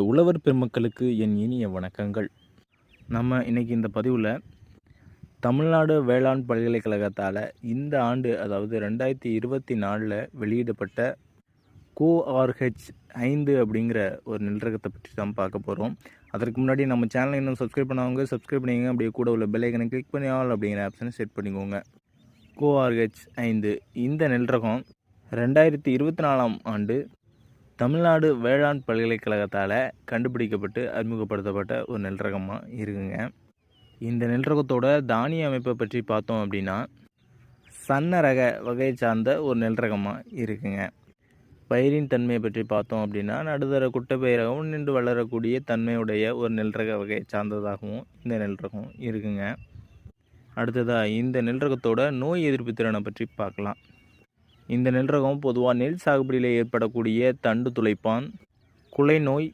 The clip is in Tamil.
உழவர் பெருமக்களுக்கு என் இனிய வணக்கங்கள். நம்ம இன்னைக்கு இந்த பதிவில் தமிழ்நாடு வேளாண் பல்கலைக்கழகத்தால் இந்த ஆண்டு அதாவது 2024 வெளியிடப்பட்ட கோஆர்ஹெச் 5 அப்படிங்கிற ஒரு நெல்ரகத்தை பற்றி தான் பார்க்க போகிறோம். அதற்கு முன்னாடி நம்ம சேனலை இன்னும் சப்ஸ்கிரைப் பண்ணவங்க சப்ஸ்கிரைப் பண்ணிக்கோங்க. அப்படியே கூட உள்ள பெல் ஐக்கனை கிளிக் பண்ணி ஆல் அப்படிங்கிற ஆப்ஷனை செட் பண்ணிக்கோங்க. கோஆர்ஹெச் 5 இந்த நெல்ரகம் 2024 ஆண்டு தமிழ்நாடு வேளாண் பல்கலைக்கழகத்தால் கண்டுபிடிக்கப்பட்டு அறிமுகப்படுத்தப்பட்ட ஒரு நெல்ரகமாக இருக்குங்க. இந்த நெல்ரகத்தோட தானிய அமைப்பை பற்றி பார்த்தோம் அப்படின்னா சன்ன ரக வகையை சார்ந்த ஒரு நெல்ரகமாக இருக்குங்க. பயிரின் தன்மையை பற்றி பார்த்தோம் அப்படின்னா நடுத்தர குட்டைப்பயிராகவும் நின்று வளரக்கூடிய தன்மையுடைய ஒரு நெல்ரக வகையை சார்ந்ததாகவும் இந்த நெல்ரகம் இருக்குங்க. அடுத்ததாக இந்த நெல்ரகத்தோட நோய் எதிர்ப்பு திறனை பற்றி பார்க்கலாம். இந்த நெல்ரகம் பொதுவாக நெல் சாகுபடியில் ஏற்படக்கூடிய தண்டு துளைப்பான், குலை நோய்,